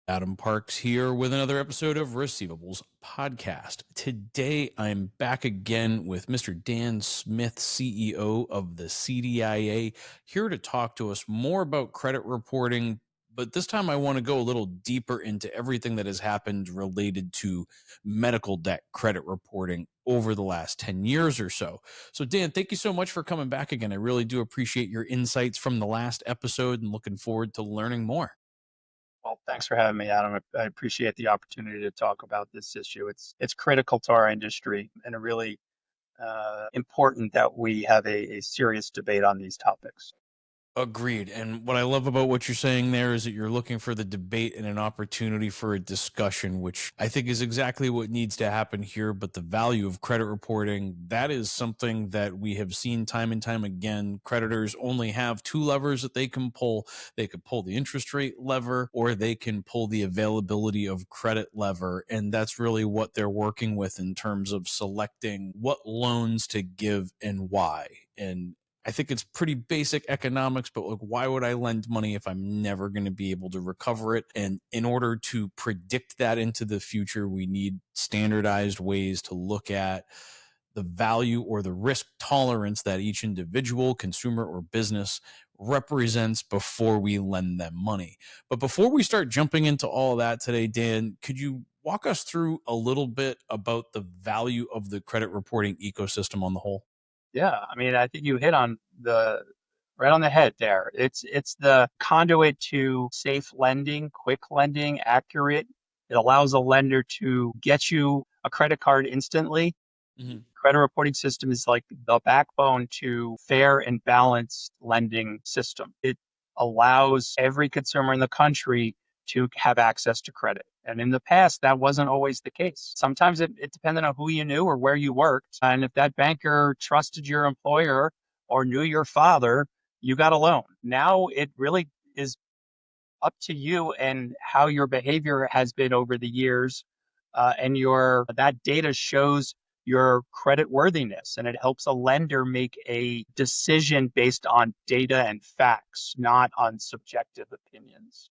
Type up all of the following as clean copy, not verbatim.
Adam Parks here with another episode of Receivables Podcast. Today, I'm back again with Mr. Dan Smith, CEO of the CDIA, here to talk to us more about credit reporting. But this time, I want to go a little deeper into everything that has happened related to medical debt credit reporting over the last 10 years or so. So, Dan, thank you so much for coming back again. I really do appreciate your insights from the last episode and looking forward to learning more. Well, thanks for having me, Adam. I appreciate the opportunity to talk about this issue. It's critical to our industry and really important that we have a serious debate on these topics. Agreed. And what I love about what you're saying there is that you're looking for the debate and an opportunity for a discussion, which I think is exactly what needs to happen here. But the value of credit reporting, that is something that we have seen time and time again. Creditors only have two levers that they can pull. They could pull the interest rate lever, or they can pull the availability of credit lever. And that's really what they're working with in terms of selecting what loans to give and why. And I think it's pretty basic economics, but like, why would I lend money if I'm never going to be able to recover it? And in order to predict that into the future, we need standardized ways to look at the value or the risk tolerance that each individual, consumer, or business represents before we lend them money. But before we start jumping into all that today, Dan, could you walk us through a little bit about the value of the credit reporting ecosystem on the whole? Yeah, I mean, I think you hit on right on the head there. It's the conduit to safe lending, quick lending, accurate. It allows a lender to get you a credit card instantly. Mm-hmm. Credit reporting system is like the backbone to fair and balanced lending system. It allows every consumer in the country to have access to credit. And in the past, that wasn't always the case. Sometimes it depended on who you knew or where you worked. And if that banker trusted your employer or knew your father, you got a loan. Now it really is up to you and how your behavior has been over the years. And that data shows your credit worthiness, and it helps a lender make a decision based on data and facts, not on subjective opinions.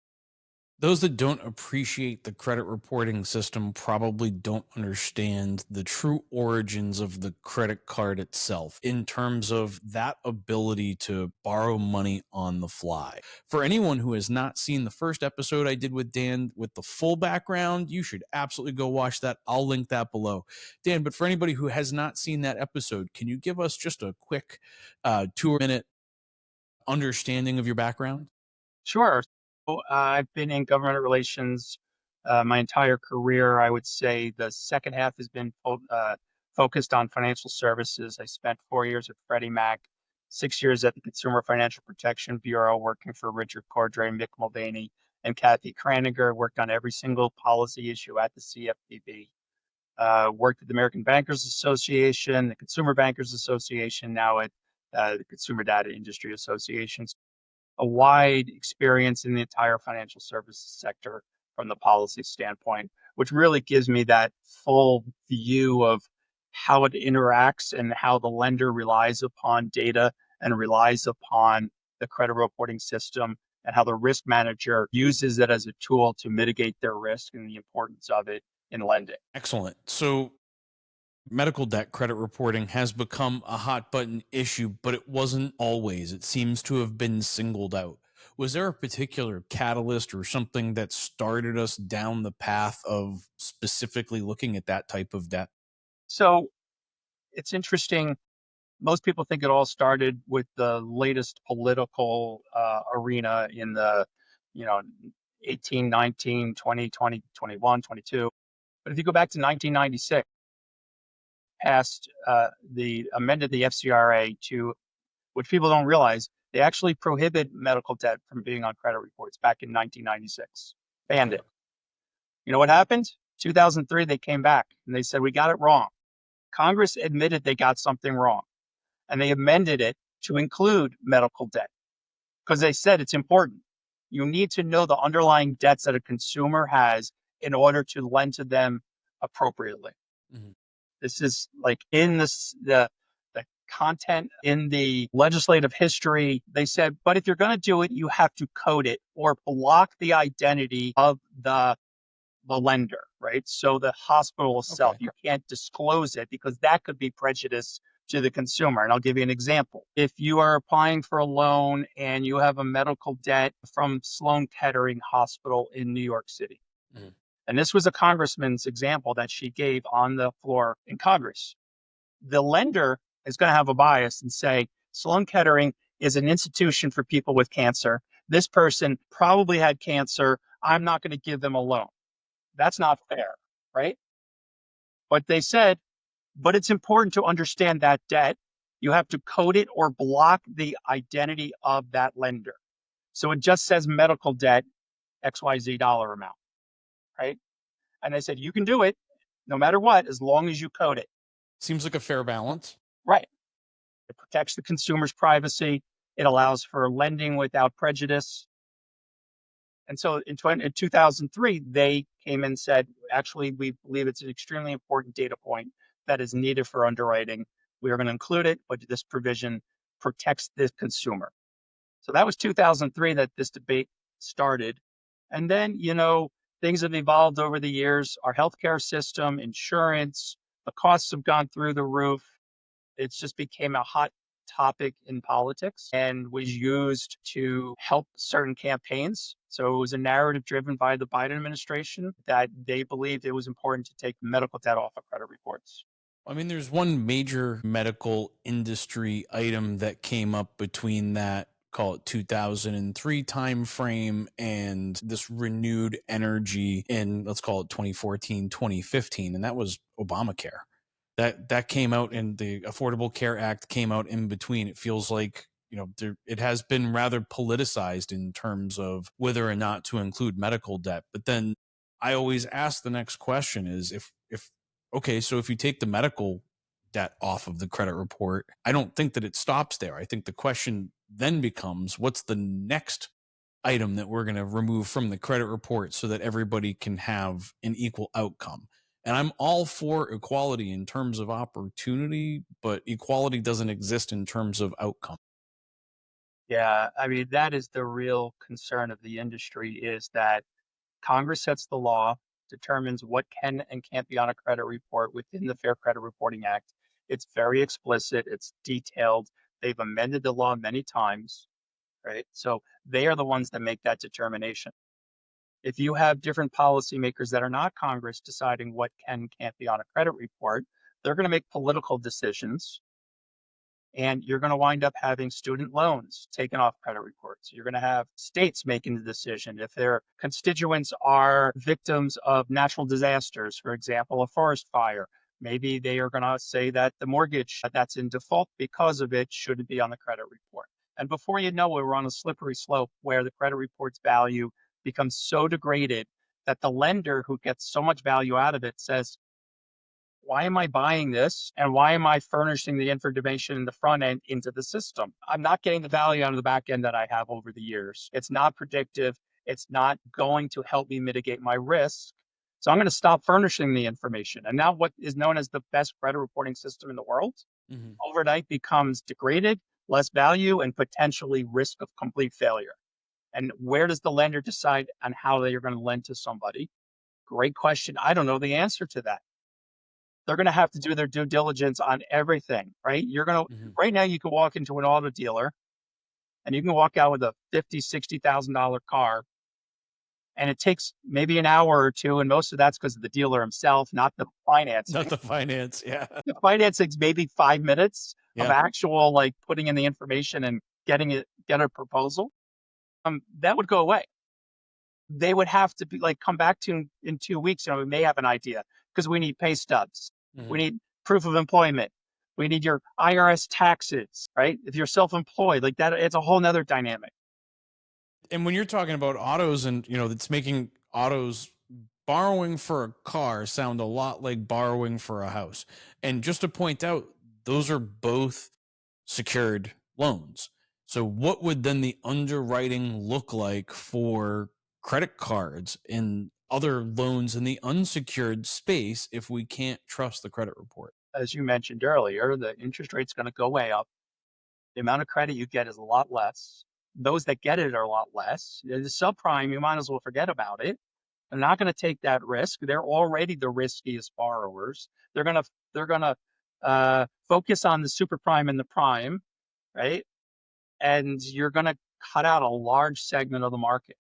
Those that don't appreciate the credit reporting system probably don't understand the true origins of the credit card itself in terms of that ability to borrow money on the fly. For anyone who has not seen the first episode I did with Dan with the full background, you should absolutely go watch that. I'll link that below. Dan, but for anybody who has not seen that episode, can you give us just a quick 2-minute understanding of your background? Sure. So, I've been in government relations my entire career. I would say the second half has been focused on financial services. I spent 4 years at Freddie Mac, 6 years at the Consumer Financial Protection Bureau, working for Richard Cordray, Mick Mulvaney, and Kathy Kraninger. Worked on every single policy issue at the CFPB. Worked at the American Bankers Association, the Consumer Bankers Association, now at the Consumer Data Industry Association. A wide experience in the entire financial services sector from the policy standpoint, which really gives me that full view of how it interacts and how the lender relies upon data and relies upon the credit reporting system, and how the risk manager uses it as a tool to mitigate their risk and the importance of it in lending. Excellent. So medical debt credit reporting has become a hot button issue, but it wasn't always. It seems to have been singled out. Was there a particular catalyst or something that started us down the path of specifically looking at that type of debt? So it's interesting. Most people think it all started with the latest political arena in the, you know, 18, 19, 20, 20, 21, 22. But if you go back to 1996, passed amended the FCRA to, which people don't realize, they actually prohibit medical debt from being on credit reports back in 1996, banned it. You know what happened? 2003, they came back and they said, we got it wrong. Congress admitted they got something wrong, and they amended it to include medical debt because they said it's important. You need to know the underlying debts that a consumer has in order to lend to them appropriately. Mhm. This is like in the content in the legislative history. They said, but if you're going to do it, you have to code it or block the identity of the lender, right? So the hospital itself, Okay. you can't disclose it because that could be prejudice to the consumer. And I'll give you an example. If you are applying for a loan and you have a medical debt from Sloan Kettering Hospital in New York City, Mhm. and this was a congressman's example that she gave on the floor in Congress, the lender is going to have a bias and say, Sloan Kettering is an institution for people with cancer. This person probably had cancer. I'm not going to give them a loan. That's not fair, right? But they said, but it's important to understand that debt. You have to code it or block the identity of that lender. So it just says medical debt, XYZ dollar amount, right? And they said, you can do it no matter what, as long as you code it. Seems like a fair balance. Right. It protects the consumer's privacy. It allows for lending without prejudice. And so in 2003, they came and said, actually, we believe it's an extremely important data point that is needed for underwriting. We are going to include it, but this provision protects the consumer. So that was 2003 that this debate started. And then, things have evolved over the years. Our healthcare system, insurance, the costs have gone through the roof. It's just became a hot topic in politics and was used to help certain campaigns. So it was a narrative driven by the Biden administration that they believed it was important to take medical debt off of credit reports. I mean, there's one major medical industry item that came up between that, call it 2003 time frame, and this renewed energy in, let's call it 2014, 2015, and that was Obamacare. That came out, and the Affordable Care Act came out in between. It feels like, it has been rather politicized in terms of whether or not to include medical debt. But then I always ask the next question is, if okay, so if you take the medical debt off of the credit report, I don't think that it stops there. I think the question then becomes, what's the next item that we're going to remove from the credit report so that everybody can have an equal outcome? And I'm all for equality in terms of opportunity, but equality doesn't exist in terms of outcome. Yeah, I mean, that is the real concern of the industry is that Congress sets the law, determines what can and can't be on a credit report within the Fair Credit Reporting Act. It's very explicit, it's detailed. They've amended the law many times, right? So they are the ones that make that determination. If you have different policymakers that are not Congress deciding what can and can't be on a credit report, they're going to make political decisions and you're going to wind up having student loans taken off credit reports. You're going to have states making the decision if their constituents are victims of natural disasters, for example, a forest fire. Maybe they are going to say that the mortgage that's in default because of it shouldn't be on the credit report. And before you know it, we're on a slippery slope where the credit report's value becomes so degraded that the lender who gets so much value out of it says, why am I buying this? And why am I furnishing the information in the front end into the system? I'm not getting the value out of the back end that I have over the years. It's not predictive. It's not going to help me mitigate my risk. So I'm going to stop furnishing the information. And now what is known as the best credit reporting system in the world Mhm. overnight becomes degraded, less value, and potentially risk of complete failure. And where does the lender decide on how they are going to lend to somebody? Great question. I don't know the answer to that. They're going to have to do their due diligence on everything, right? Mhm. Right now, you can walk into an auto dealer and you can walk out with a $50,000, $60,000 car, and it takes maybe an hour or two. And most of that's because of the dealer himself, not the Not financing. the finance. Yeah. The financing's maybe 5 minutes of Yeah. actual like putting in the information and get a proposal. That would go away. They would have to be like come back to in 2 weeks. We may have an idea because we need pay stubs. We Mhm. need proof of employment. We need your IRS taxes, right? If you're self-employed, like that, it's a whole nother dynamic. And when you're talking about autos and, it's making autos, borrowing for a car sound a lot like borrowing for a house. And just to point out, those are both secured loans. So what would then the underwriting look like for credit cards and other loans in the unsecured space if we can't trust the credit report? as you mentioned earlier, the interest rate's going to go way up. The amount of credit you get is a lot less. Those that get it are a lot less. The subprime, you might as well forget about it. They're not going to take that risk. They're already the riskiest borrowers. They're gonna focus on the super prime and the prime, right? And you're going to cut out a large segment of the market.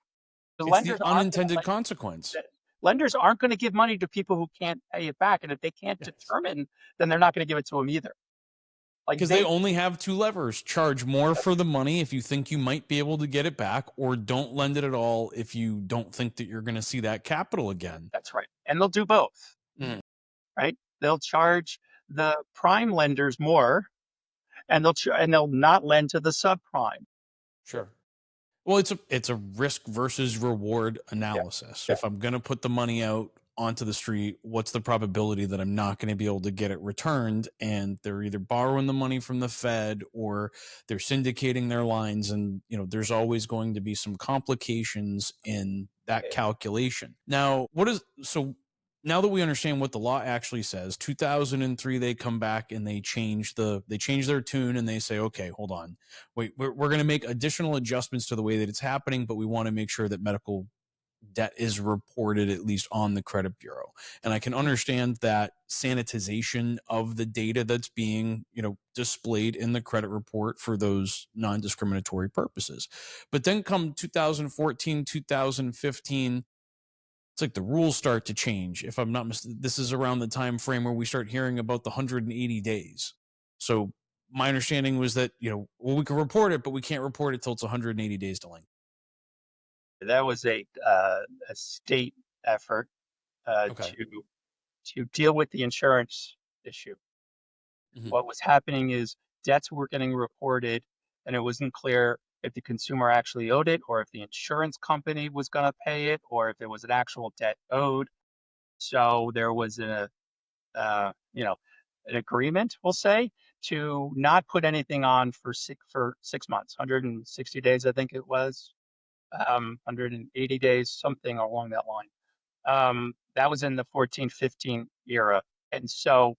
The It's the lenders aren't going to unintended consequence. lenders aren't going to give money to people who can't pay it back, and if they can't Yes. determine, then they're not going to give it to them either. Like Because they only have two levers: charge more for the money if you think you might be able to get it back, or don't lend it at all if you don't think that you're going to see that capital again. That's right, and they'll do both, Mm. right? They'll charge the prime lenders more, and they'll not lend to the subprime. Sure. Well, it's a risk versus reward Yeah, analysis. yeah. If I'm going to put the money out onto the street, what's the probability that I'm not going to be able to get it returned? And they're either borrowing the money from the Fed or they're syndicating their lines, and there's always going to be some complications in that calculation. Now, now that we understand what the law actually says, 2003 they come back and they change their tune, and they say, okay, hold on, wait, we're going to make additional adjustments to the way that it's happening, but we want to make sure that medical debt is reported at least on the credit bureau. And I can understand that sanitization of the data that's being displayed in the credit report for those non-discriminatory purposes. But then come 2014, 2015, it's like the rules start to change. If I'm not mistaken, this is around the time frame where we start hearing about the 180 days. So my understanding was that, we can report it, but we can't report it till it's 180 days delinquent. That was a state effort Okay. to deal with the insurance issue. Mm-hmm. What was happening is debts were getting reported, and it wasn't clear if the consumer actually owed it, or if the insurance company was going to pay it, or if there was an actual debt owed. So there was uh, you know, an agreement, we'll say, to not put anything on for 6 months, 160 days, I think it was, 180 days, something along that line. That was in the 14-15 era. And so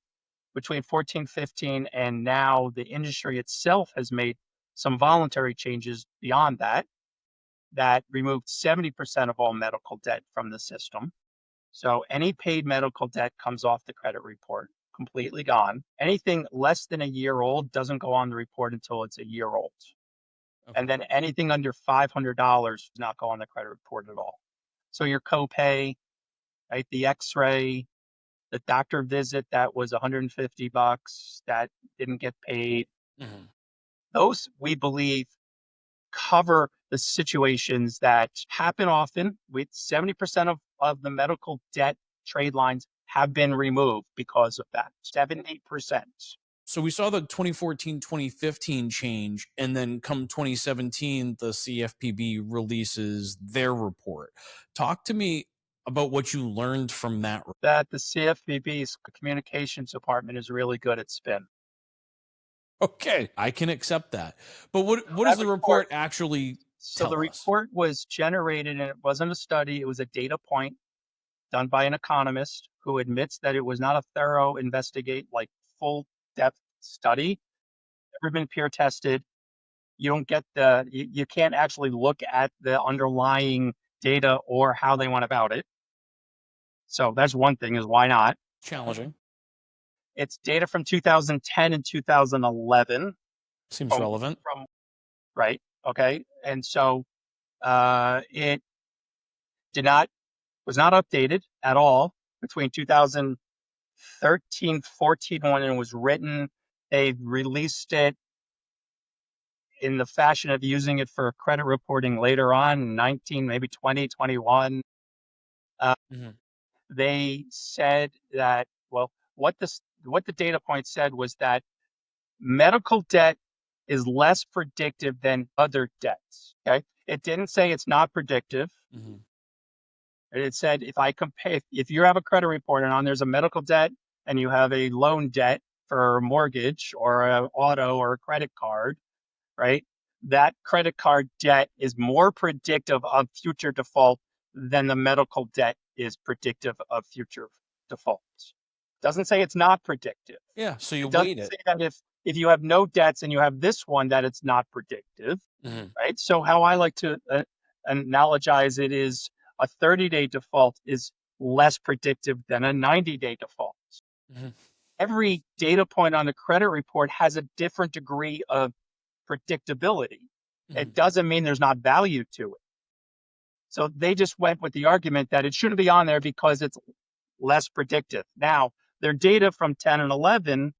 between 14-15 and now, the industry itself has made some voluntary changes beyond that removed 70% of all medical debt from the system. So any paid medical debt comes off the credit report, completely gone. Anything less than a year old doesn't go on the report until it's a year old. Okay. And then anything under $500 does not go on the credit report at all. So your copay, right, the x-ray, the doctor visit that was $150 that didn't get paid, Mm-hmm. those we believe cover the situations that happen often. With 70% of the medical debt trade lines have been removed because of that. 70%. So we saw the 2014, 2015 change, and then come 2017, the CFPB releases their report. Talk to me about what you learned from that. That the CFPB's communications department is really good at spin. Okay, I can accept that. But what So does that the report, report actually so the tell us? report was generated, and it wasn't a study, it was a data point done by an economist who admits that it was not a thorough like full depth study, never been peer tested. You don't get you can't actually look at the underlying data or how they went about it. So that's one thing, is why not? Challenging. It's data from 2010 and 2011 Seems from relevant. right. Okay. And so it did not was not updated at all between 2013, 14 when it was written. They released it in the fashion of using it for credit reporting later on, 19, maybe 2021. Mm-hmm. They said that, well, what the data point said was that medical debt is less predictive than other debts. Okay. It didn't say it's not predictive. Mm-hmm. It said if you have a credit report and on there's a medical debt and you have a loan debt for a mortgage or an auto or a credit card, right? That credit card debt is more predictive of future default than the medical debt is predictive of future defaults. Doesn't say it's not predictive. Yeah. So you It doesn't weight it. say that if you have no debts and you have this one, that it's not predictive, Hmm. right? So how I like to analogize it is a 30-day default is less predictive than a 90-day default. Hmm. Every data point on the credit report has a different degree of predictability. Hmm. It doesn't mean there's not value to it. So they just went with the argument that it shouldn't be on there because it's less predictive. Now, their data from 10 and 11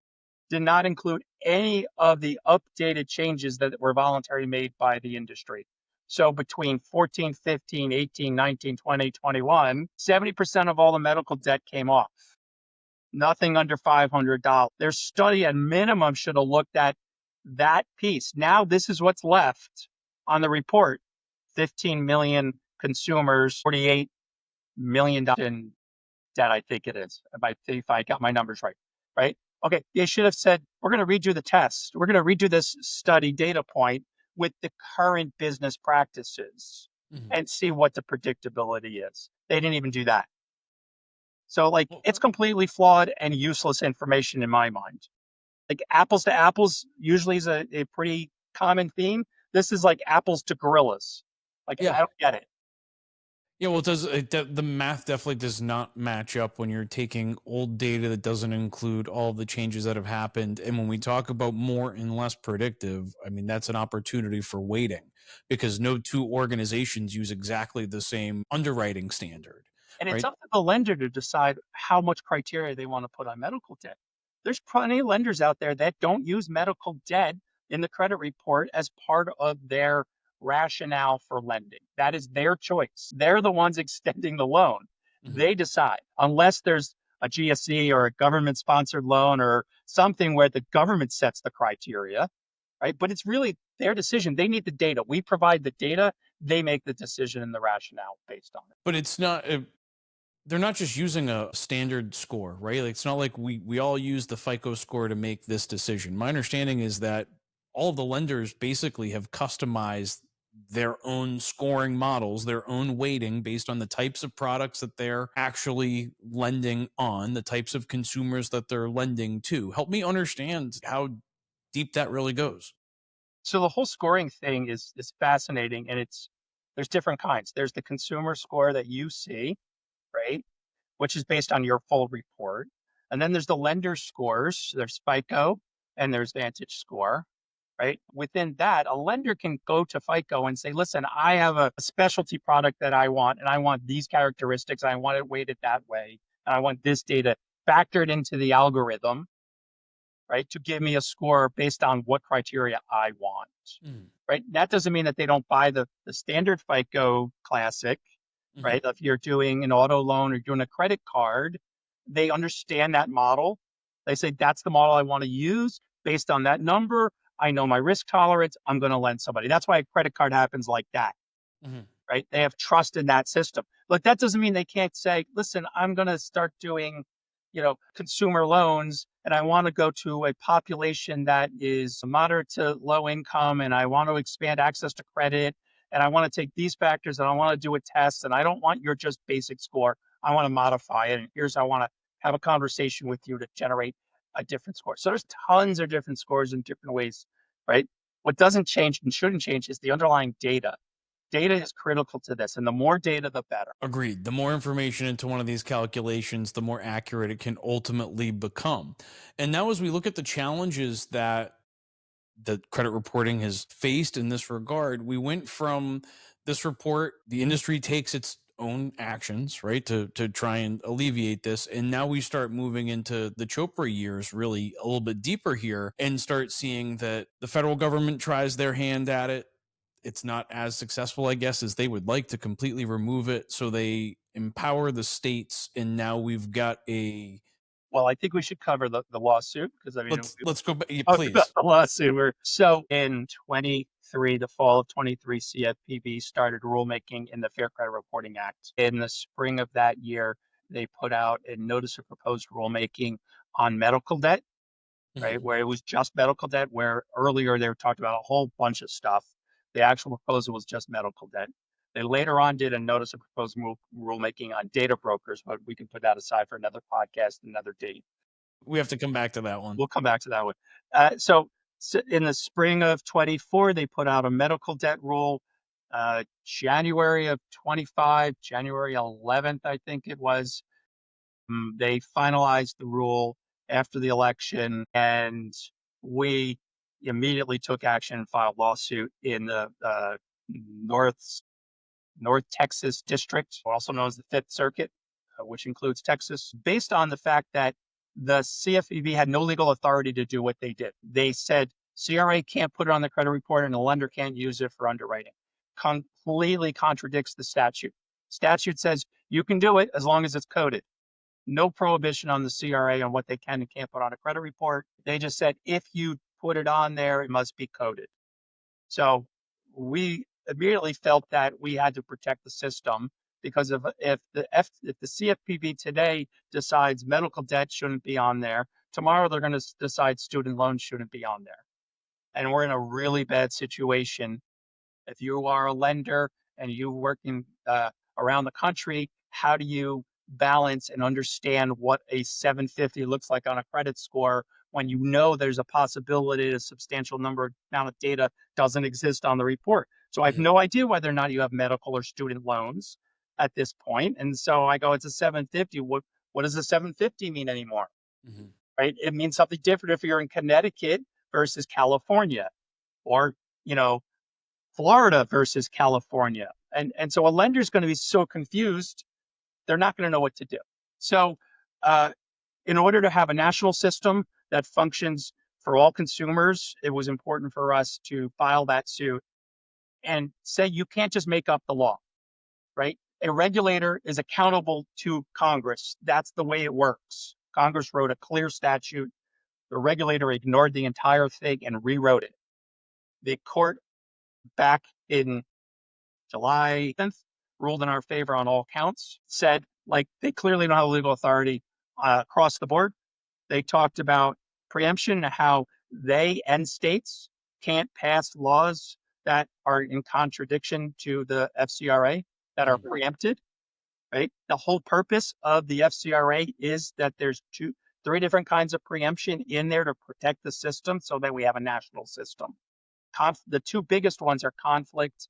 did not include any of the updated changes that were voluntarily made by the industry. So between 14, 15, 18, 19, 20, 21, 70% of all the medical debt came off. Nothing under $500. Their study at minimum should have looked at that piece. Now this is what's left on the report. 15 million consumers, $48 million in debt, I think it is, if I got my numbers right, right? Okay, they should have said, we're going to redo the test. We're going to redo this study data point with the current business practices Hmm. and see what the predictability is. They didn't even do that. So, like, Well, it's completely flawed and useless information in my mind. Like, apples to apples usually is a pretty common theme. This is like apples to gorillas. Like, yeah. I don't get it. Yeah, well, the math definitely does not match up when you're taking old data that doesn't include all of the changes that have happened. And when we talk about more and less predictive, I mean, that's an opportunity for waiting because no two organizations use exactly the same underwriting standard, And it's right? up to the lender to decide how much criteria they want to put on medical debt. There's plenty of lenders out there that don't use medical debt in the credit report as part of their rationale for lending. That is their choice. They're the ones extending the loan. Mhm. They decide, unless there's a GSE or a government sponsored loan or something where the government sets the criteria, right? But it's really their decision. They need the data. We provide the data, they make the decision and the rationale based on it. But it's not. They're not just using a standard score, right? Like it's not like we all use the FICO score to make this decision. My understanding is that all of the lenders basically have customized their own scoring models, their own weighting based on the types of products that they're actually lending on, the types of consumers that they're lending to. Help me understand how deep that really goes. So the whole scoring thing is fascinating, and there's different kinds. There's the consumer score that you see, right, which is based on your full report, and then there's the lender scores. There's FICO and there's Vantage Score, right? Within that, a lender can go to FICO and say, "Listen, I have a specialty product that I want, and I want these characteristics. I want it weighted that way, and I want this data factored into the algorithm." Right, to give me a score based on what criteria I want. Mm. Right. That doesn't mean that they don't buy the standard FICO classic, Mhm. right? If you're doing an auto loan or doing a credit card, they understand that model. They say that's the model I want to use based on that number. I know my risk tolerance. I'm going to lend somebody. That's why a credit card happens like that, Mhm. right? They have trust in that system. But that doesn't mean they can't say, listen, I'm going to start doing, consumer loans and I want to go to a population that is moderate to low income and I want to expand access to credit and I want to take these factors and I want to do a test and I don't want your just basic score. I want to modify it. And here's how I want to have a conversation with you to generate a different score. So there's tons of different scores in different ways, right? What doesn't change and shouldn't change is the underlying data. Data is critical to this, and the more data, the better. Agreed. The more information into one of these calculations, the more accurate it can ultimately become. And now, as we look at the challenges that the credit reporting has faced in this regard, we went from this report, the industry takes its own actions, right, to try and alleviate this. And now we start moving into the Chopra years, really a little bit deeper here, and start seeing that the federal government tries their hand at it. It's not as successful, I guess, as they would like to completely remove it. So they empower the states, and now we've got a Well, I think we should cover the lawsuit because I mean, we let's go back, talked about please. the lawsuit. So in 23, the fall of 23, CFPB started rulemaking in the Fair Credit Reporting Act. In the spring of that year, they put out a notice of proposed rulemaking on medical debt, right? Mhm. Where it was just medical debt, where earlier they were talked about a whole bunch of stuff. The actual proposal was just medical debt. They later on did a notice of proposed rulemaking on data brokers, but we can put that aside for another podcast, another date. We have to come back to that one. We'll come back to that one. So in the spring of 24, they put out a medical debt rule. January of 25, January 11th, I think it was, they finalized the rule after the election, and we immediately took action and filed lawsuit in the North Texas District, also known as the Fifth Circuit, which includes Texas, based on the fact that the CFPB had no legal authority to do what they did. They said CRA can't put it on the credit report and the lender can't use it for underwriting. Completely contradicts the statute. Statute says you can do it as long as it's coded. No prohibition on the CRA on what they can and can't put on a credit report. They just said if you put it on there, it must be coded. So we immediately felt that we had to protect the system because if the CFPB today decides medical debt shouldn't be on there, tomorrow they're going to decide student loans shouldn't be on there. And we're in a really bad situation. If you are a lender and you're working around the country, how do you balance and understand what a 750 looks like on a credit score when you know there's a possibility a substantial amount of data doesn't exist on the report? So I have no idea whether or not you have medical or student loans at this point. And so I go, it's a 750. What does a 750 mean anymore? Mm-hmm. Right? It means something different if you're in Connecticut versus California, or Florida versus California. And so a lender is going to be so confused, they're not going to know what to do. So in order to have a national system that functions for all consumers, it was important for us to file that suit and say you can't just make up the law, right? A regulator is accountable to Congress. That's the way it works. Congress wrote a clear statute. The regulator ignored the entire thing and rewrote it. The court back in July 10th ruled in our favor on all counts, said like they clearly don't have legal authority across the board. They talked about preemption, how they and states can't pass laws that are in contradiction to the FCRA that are preempted, right? The whole purpose of the FCRA is that there's three different kinds of preemption in there to protect the system so that we have a national system. The two biggest ones are conflict.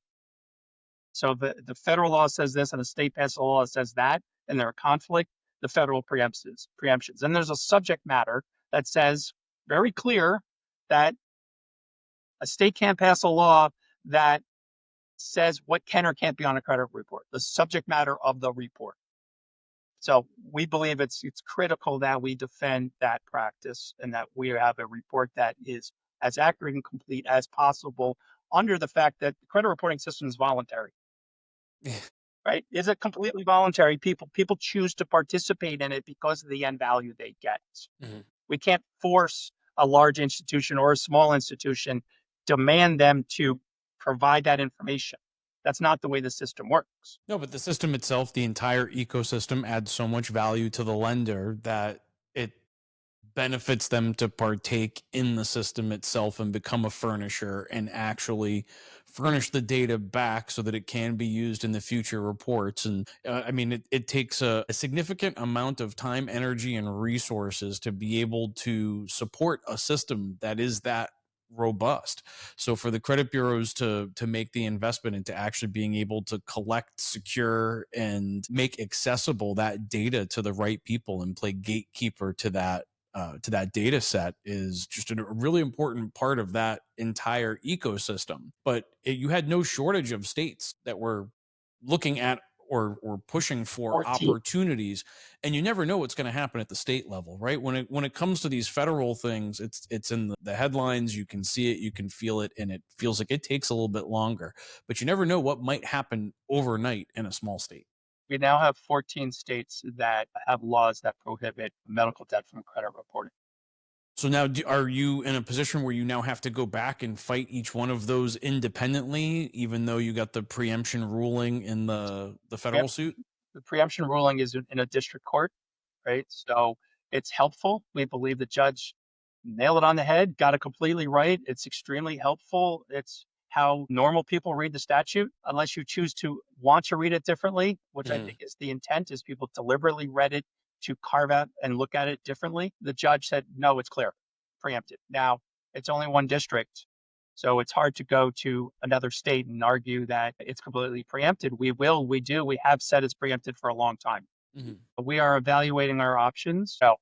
So the federal law says this and the state passes a law that says that, and they're a conflict, the federal preemptions. And there's a subject matter that says very clear that a state can't pass a law that says what can or can't be on a credit report, the subject matter of the report. So we believe it's critical that we defend that practice and that we have a report that is as accurate and complete as possible under the fact that the credit reporting system is voluntary. Right? Is it completely voluntary? People choose to participate in it because of the end value they get. Mm-hmm. We can't force a large institution or a small institution, demand them to provide that information. That's not the way the system works. No, but the system itself, the entire ecosystem adds so much value to the lender that it benefits them to partake in the system itself and become a furnisher and actually furnish the data back so that it can be used in the future reports. And I mean, it takes a significant amount of time, energy, and resources to be able to support a system that is that robust. So for the credit bureaus to make the investment into actually being able to collect, secure, and make accessible that data to the right people and play gatekeeper to that data set is just a really important part of that entire ecosystem. But you had no shortage of states that were looking at or pushing for 14. opportunities, and you never know what's going to happen at the state level, right? When it comes to these federal things, it's in the headlines. You can see it, you can feel it, and it feels like it takes a little bit longer. But you never know what might happen overnight in a small state. We now have 14 states that have laws that prohibit medical debt from credit reporting. So now, are you in a position where you now have to go back and fight each one of those independently, even though you got the preemption ruling in the federal suit? The preemption ruling is in a district court, right? So it's helpful. We believe the judge nailed it on the head, got it completely right. It's extremely helpful. how normal people read the statute, unless you choose to want to read it differently, which I Mhm. think is the intent, is people deliberately read it to carve out and look at it differently. The judge said, no, it's clear, preempted. Now, it's only one district, so it's hard to go to another state and argue that it's completely preempted. We have said it's preempted for a long time. Mhm. We are evaluating our options. So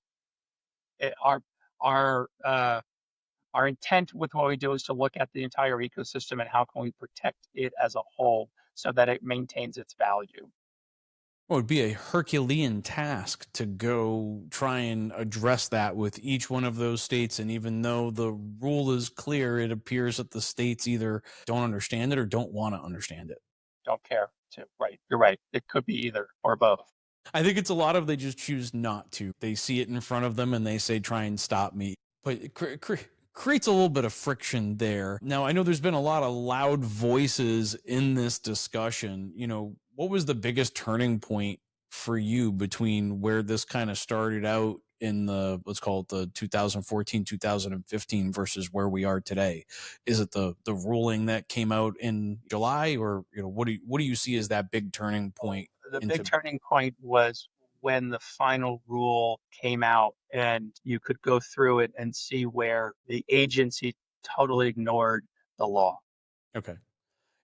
it, our uh, our intent with what we do is to look at the entire ecosystem and how can we protect it as a whole so that it maintains its value. Well, it'd be a Herculean task to go try and address that with each one of those states. And even though the rule is clear, it appears that the states either don't understand it or don't want to understand it. Don't care to, right. You're right. It could be either or both. I think it's a lot of they just choose not to. They see it in front of them and they say, try and stop me. But creates a little bit of friction there. Now, I know there's been a lot of loud voices in this discussion. What was the biggest turning point for you between where this kind of started out in the, let's call it the 2014, 2015 versus where we are today? Is it the ruling that came out in July, or what do you see as that big turning point The big into? turning point was when the final rule came out and you could go through it and see where the agency totally ignored the law. Okay.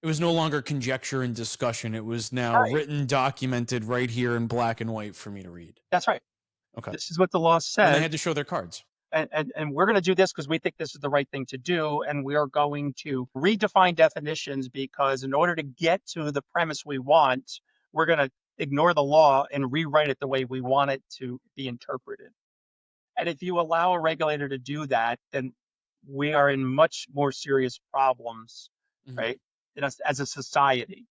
It was no longer conjecture and discussion. It was now Right. written, documented right here in black and white for me to read. That's right. Okay. This is what the law And they says. had to show their cards. And we're going to do this because we think this is the right thing to do. And we are going to redefine definitions because in order to get to the premise we want, we're going to ignore the law and rewrite it the way we want it to be interpreted. And if you allow a regulator to do that, then we are in much more serious problems, Mhm. right? As a society.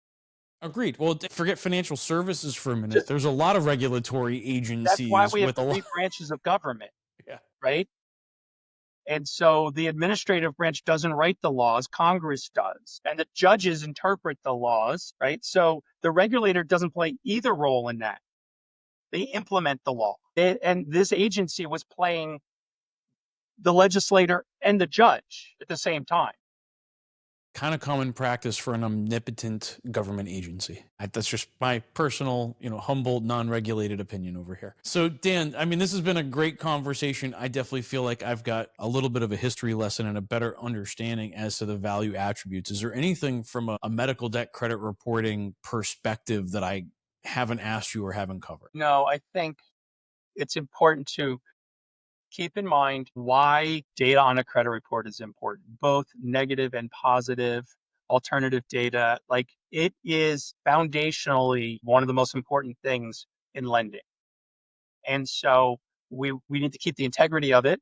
Agreed. Well, forget financial services for a minute. Just There's a lot of regulatory that's why agencies we have with a lot. three branches of government, Yeah. right? And so the administrative branch doesn't write the laws, Congress does. And the judges interpret the laws, right? So the regulator doesn't play either role in that. They implement the law. And this agency was playing the legislator and the judge at the same time. Kind of common practice for an omnipotent government agency. That's just my personal, humble, non-regulated opinion over here. So, Dan, I mean, this has been a great conversation. I definitely feel like I've got a little bit of a history lesson and a better understanding as to the value attributes. Is there anything from a medical debt credit reporting perspective that I haven't asked you or haven't covered? No, I think it's important to keep in mind why data on a credit report is important, both negative and positive alternative data. Like it is foundationally one of the most important things in lending. And so we need to keep the integrity of it.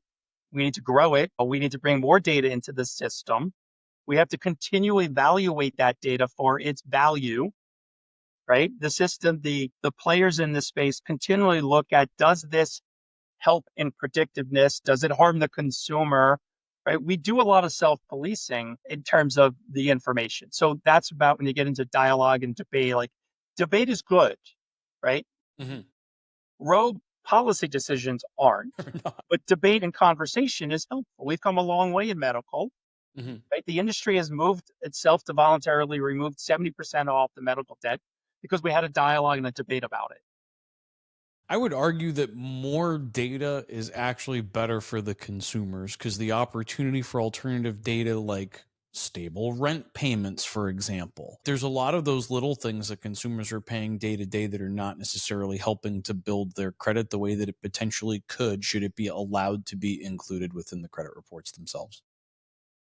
We need to grow it. We need to bring more data into the system. We have to continually evaluate that data for its value, right? The system, the players in this space continually look at, does this help in predictiveness? Does it harm the consumer? Right? We do a lot of self-policing in terms of the information. So that's about when you get into dialogue and debate. Like debate is good, right? Mm-hmm. Rogue policy decisions aren't, but debate and conversation is helpful. We've come a long way in medical, Mm-hmm. right? The industry has moved itself to voluntarily remove 70% off the medical debt because we had a dialogue and a debate about it. I would argue that more data is actually better for the consumers because the opportunity for alternative data, like stable rent payments, for example, there's a lot of those little things that consumers are paying day to day that are not necessarily helping to build their credit the way that it potentially could, should it be allowed to be included within the credit reports themselves.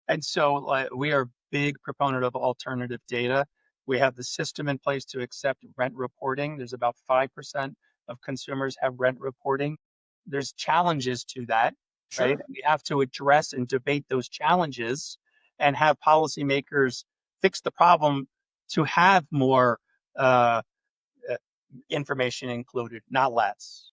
And so we are a big proponent of alternative data. We have the system in place to accept rent reporting. There's about 5% of consumers have rent reporting. There's challenges to that, right? Sure. We have to address and debate those challenges and have policymakers fix the problem to have more uh, uh, information included, not less.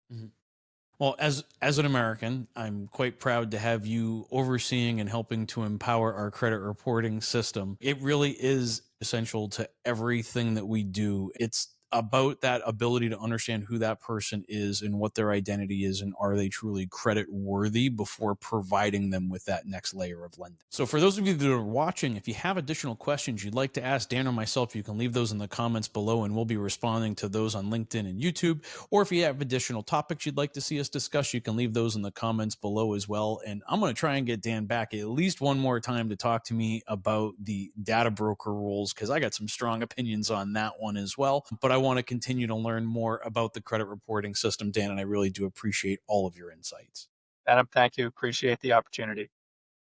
Well, as an American, I'm quite proud to have you overseeing and helping to empower our credit reporting system. It really is essential to everything that we do. It's about that ability to understand who that person is and what their identity is and are they truly credit worthy before providing them with that next layer of lending. So for those of you that are watching, if you have additional questions you'd like to ask Dan or myself, you can leave those in the comments below and we'll be responding to those on LinkedIn and YouTube. Or if you have additional topics you'd like to see us discuss, you can leave those in the comments below as well. And I'm going to try and get Dan back at least one more time to talk to me about the data broker rules, because I got some strong opinions on that one as well. But I want to continue to learn more about the credit reporting system, Dan, and I really do appreciate all of your insights. Adam, thank you. Appreciate the opportunity.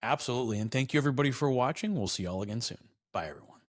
Absolutely. And thank you, everybody, for watching. We'll see you all again soon. Bye, everyone.